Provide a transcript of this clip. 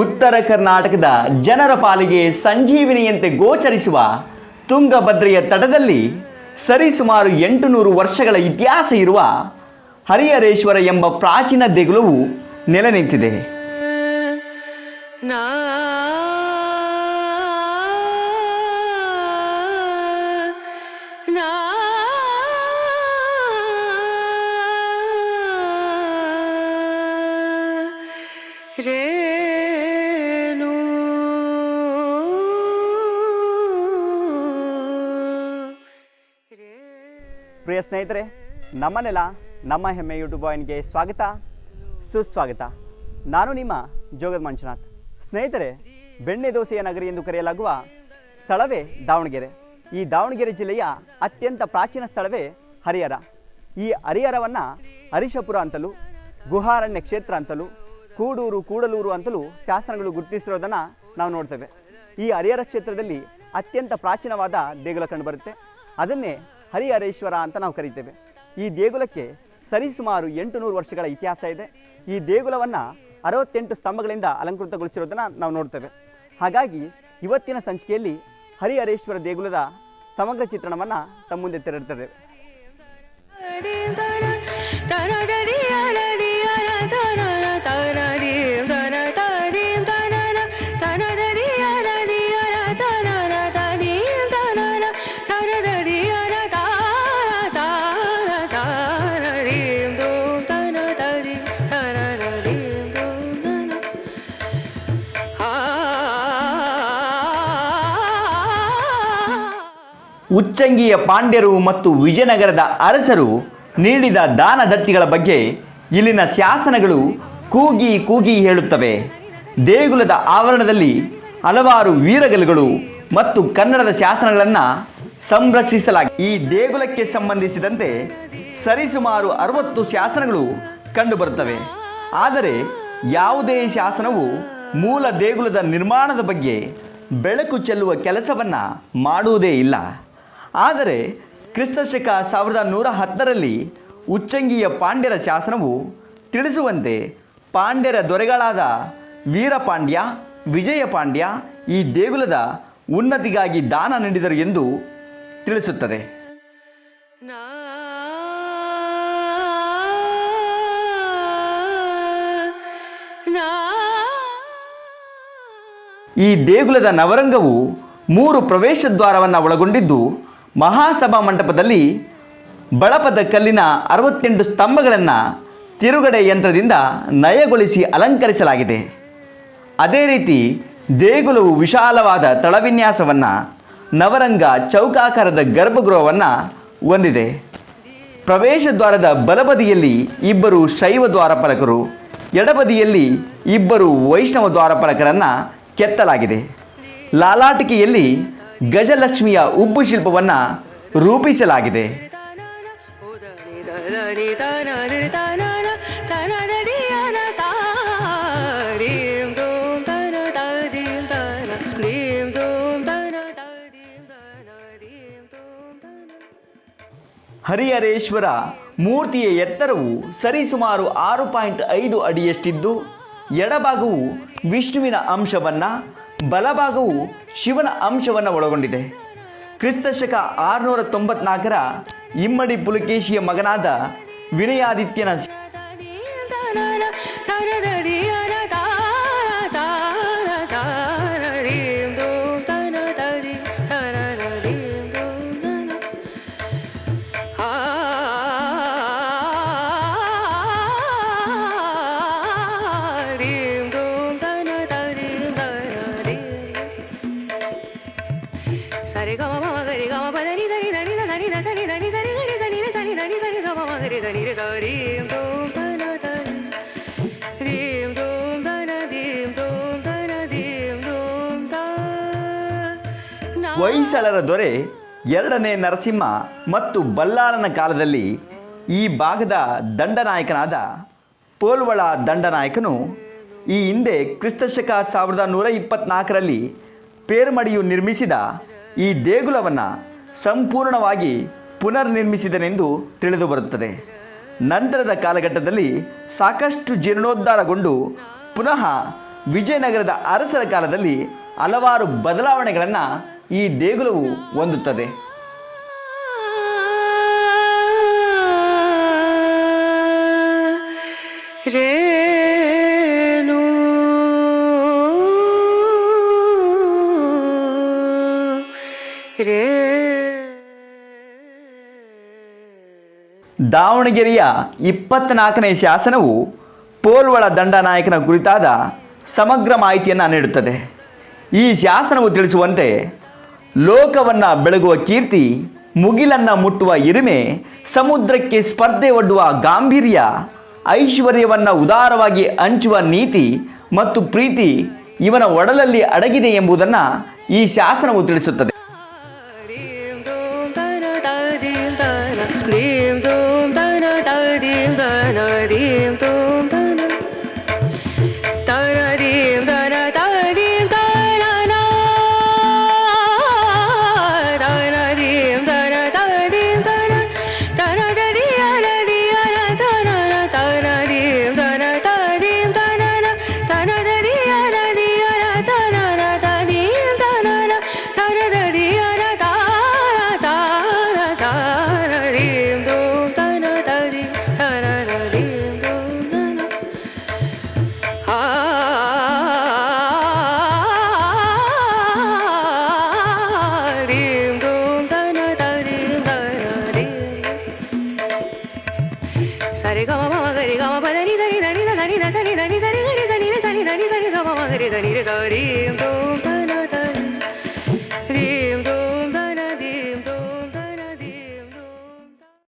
ಉತ್ತರ ಕರ್ನಾಟಕದ ಜನರ ಪಾಲಿಗೆ ಸಂಜೀವಿನಿಯಂತೆ ಗೋಚರಿಸುವ ತುಂಗಭದ್ರೆಯ ತಟದಲ್ಲಿ ಸರಿಸುಮಾರು 800 ವರ್ಷಗಳ ಇತಿಹಾಸ ಇರುವ ಹರಿಹರೇಶ್ವರ ಎಂಬ ಪ್ರಾಚೀನ ದೇಗುಲವು ನೆಲೆ ನಿಂತಿದೆ. ಪ್ರಿಯ ಸ್ನೇಹಿತರೆ, ನಮ್ಮನೆಲ್ಲ ನಮ್ಮ ಹೆಮ್ಮೆ ಯೂಟ್ಯೂಬ್ ವಾಹಿನಿಗೆ ಸ್ವಾಗತ ಸುಸ್ವಾಗತ. ನಾನು ನಿಮ್ಮ ಜೋಗದ ಮಂಜುನಾಥ್. ಸ್ನೇಹಿತರೆ, ಬೆಣ್ಣೆ ದೋಸೆಯ ನಗರಿ ಎಂದು ಕರೆಯಲಾಗುವ ಸ್ಥಳವೇ ದಾವಣಗೆರೆ. ಈ ದಾವಣಗೆರೆ ಜಿಲ್ಲೆಯ ಅತ್ಯಂತ ಪ್ರಾಚೀನ ಸ್ಥಳವೇ ಹರಿಹರ. ಈ ಹರಿಹರವನ್ನು ಹರಿಶಪುರ ಅಂತಲೂ, ಗುಹಾರಣ್ಯ ಕ್ಷೇತ್ರ ಅಂತಲೂ, ಕೂಡೂರು ಕೂಡಲೂರು ಅಂತಲೂ ಶಾಸನಗಳು ಗುರುತಿಸಿರೋದನ್ನು ನಾವು ನೋಡ್ತೇವೆ. ಈ ಹರಿಹರ ಕ್ಷೇತ್ರದಲ್ಲಿ ಅತ್ಯಂತ ಪ್ರಾಚೀನವಾದ ದೇಗುಲ ಕಂಡುಬರುತ್ತೆ. ಅದನ್ನೇ ಹರಿಹರೇಶ್ವರ ಅಂತ ನಾವು ಕರೀತೇವೆ. ಈ ದೇಗುಲಕ್ಕೆ ಸರಿಸುಮಾರು 800 ವರ್ಷಗಳ ಇತಿಹಾಸ ಇದೆ. ಈ ದೇಗುಲವನ್ನು 68 ಸ್ತಂಭಗಳಿಂದ ಅಲಂಕೃತಗೊಳಿಸಿರೋದನ್ನು ನಾವು ನೋಡ್ತೇವೆ. ಹಾಗಾಗಿ ಇವತ್ತಿನ ಸಂಚಿಕೆಯಲ್ಲಿ ಹರಿಹರೇಶ್ವರ ದೇಗುಲದ ಸಮಗ್ರ ಚಿತ್ರಣವನ್ನು ತಮ್ಮ ಮುಂದೆ ತೆರೆದಿರ್ತೇವೆ. ಉಚ್ಚಂಗಿಯ ಪಾಂಡ್ಯರು ಮತ್ತು ವಿಜಯನಗರದ ಅರಸರು ನೀಡಿದ ದಾನ ದತ್ತಿಗಳ ಬಗ್ಗೆ ಇಲ್ಲಿನ ಶಾಸನಗಳು ಕೂಗಿ ಕೂಗಿ ಹೇಳುತ್ತವೆ. ದೇಗುಲದ ಆವರಣದಲ್ಲಿ ಹಲವಾರು ವೀರಗಲ್ಲುಗಳು ಮತ್ತು ಕನ್ನಡದ ಶಾಸನಗಳನ್ನು ಸಂರಕ್ಷಿಸಲಾಗಿದೆ. ಈ ದೇಗುಲಕ್ಕೆ ಸಂಬಂಧಿಸಿದಂತೆ ಸರಿಸುಮಾರು 60 ಶಾಸನಗಳು ಕಂಡುಬರುತ್ತವೆ. ಆದರೆ ಯಾವುದೇ ಶಾಸನವು ಮೂಲ ದೇಗುಲದ ನಿರ್ಮಾಣದ ಬಗ್ಗೆ ಬೆಳಕು ಚೆಲ್ಲುವ ಕೆಲಸವನ್ನು ಮಾಡುವುದೇ ಇಲ್ಲ. ಆದರೆ ಕ್ರಿಸ್ತಶಕ 1110ರಲ್ಲಿ ಉಚ್ಚಂಗಿಯ ಪಾಂಡ್ಯರ ಶಾಸನವು ತಿಳಿಸುವಂತೆ ಪಾಂಡ್ಯರ ದೊರೆಗಳಾದ ವೀರಪಾಂಡ್ಯ, ವಿಜಯಪಾಂಡ್ಯ ಈ ದೇಗುಲದ ಉನ್ನತಿಗಾಗಿ ದಾನ ನೀಡಿದರು ಎಂದು ತಿಳಿಸುತ್ತದೆ. ಈ ದೇಗುಲದ ನವರಂಗವು 3 ಪ್ರವೇಶ ದ್ವಾರವನ್ನು ಒಳಗೊಂಡಿದ್ದು, ಮಹಾಸಭಾ ಮಂಟಪದಲ್ಲಿ ಬಳಪದ ಕಲ್ಲಿನ 68 ಸ್ತಂಭಗಳನ್ನು ತಿರುಗಡೆ ಯಂತ್ರದಿಂದ ನಯಗೊಳಿಸಿ ಅಲಂಕರಿಸಲಾಗಿದೆ. ಅದೇ ರೀತಿ ದೇಗುಲವು ವಿಶಾಲವಾದ ತಳವಿನ್ಯಾಸವನ್ನು, ನವರಂಗ ಚೌಕಾಕಾರದ ಗರ್ಭಗೃಹವನ್ನು ಹೊಂದಿದೆ. ಪ್ರವೇಶ ದ್ವಾರದ ಬಲಬದಿಯಲ್ಲಿ 2 ಶೈವ ದ್ವಾರಪಾಲಕರು, ಎಡಬದಿಯಲ್ಲಿ 2 ವೈಷ್ಣವ ದ್ವಾರಪಾಲಕರನ್ನು ಕೆತ್ತಲಾಗಿದೆ. ಲಾಲಾಟಿಕೆಯಲ್ಲಿ ಗಜಲಕ್ಷ್ಮಿಯ ಉಬ್ಬು ಶಿಲ್ಪವನ್ನು ರೂಪಿಸಲಾಗಿದೆ. ಹರಿಹರೇಶ್ವರ ಮೂರ್ತಿಯ ಎತ್ತರವು ಸರಿಸುಮಾರು 6.5 ಅಡಿಯಷ್ಟಿದ್ದು, ಎಡಭಾಗವು ವಿಷ್ಣುವಿನ ಅಂಶವನ್ನು, ಬಲಭಾಗವು ಶಿವನ ಅಂಶವನ್ನು ಒಳಗೊಂಡಿದೆ. ಕ್ರಿಸ್ತಶಕ 694ರ ಇಮ್ಮಡಿ ಪುಲಕೇಶಿಯ ಮಗನಾದ ವಿನಯಾದಿತ್ಯನ ಹೊಯ್ಸಳರ ದೊರೆ 2ನೇ ನರಸಿಂಹ ಮತ್ತು ಬಲ್ಲಾಳನ ಕಾಲದಲ್ಲಿ ಈ ಭಾಗದ ದಂಡನಾಯಕನಾದ ಪೋಲ್ವಳ ದಂಡನಾಯಕನು ಈ ಹಿಂದೆ ಕ್ರಿಸ್ತಶಕ 1124ರಲ್ಲಿ ಪೇರ್ಮಡಿಯು ನಿರ್ಮಿಸಿದ ಈ ದೇಗುಲವನ್ನು ಸಂಪೂರ್ಣವಾಗಿ ಪುನರ್ನಿರ್ಮಿಸಿದನೆಂದು ತಿಳಿದುಬರುತ್ತದೆ. ನಂತರದ ಕಾಲಘಟ್ಟದಲ್ಲಿ ಸಾಕಷ್ಟು ಜೀರ್ಣೋದ್ಧಾರಗೊಂಡು ಪುನಃ ವಿಜಯನಗರದ ಅರಸರ ಕಾಲದಲ್ಲಿ ಹಲವಾರು ಬದಲಾವಣೆಗಳನ್ನು ಈ ದೇಗುಲವು ಹೊಂದುತ್ತದೆ. ದಾವಣಗೆರೆಯ 24ನೇ ಶಾಸನವು ಪೋಲ್ವಳ ದಂಡನಾಯಕನ ಕುರಿತಾದ ಸಮಗ್ರ ಮಾಹಿತಿಯನ್ನು ನೀಡುತ್ತದೆ. ಈ ಶಾಸನವು ತಿಳಿಸುವಂತೆ ಲೋಕವನ್ನು ಬೆಳಗುವ ಕೀರ್ತಿ, ಮುಗಿಲನ್ನು ಮುಟ್ಟುವ ಹಿರಿಮೆ, ಸಮುದ್ರಕ್ಕೆ ಸ್ಪರ್ಧೆ ಒಡ್ಡುವ ಗಾಂಭೀರ್ಯ, ಐಶ್ವರ್ಯವನ್ನು ಉದಾರವಾಗಿ ಹಂಚುವ ನೀತಿ ಮತ್ತು ಪ್ರೀತಿ ಇವನ ಒಡಲಲ್ಲಿ ಅಡಗಿದೆ ಎಂಬುದನ್ನು ಈ ಶಾಸನವು ತಿಳಿಸುತ್ತದೆ. Sare ga ma ga re ga ma pa da ni sa ni da ni da ni da sa ni da ni sa ni ga re sa ni re sa ni da ni sa ni da ma ga re sa ni re sa ri dum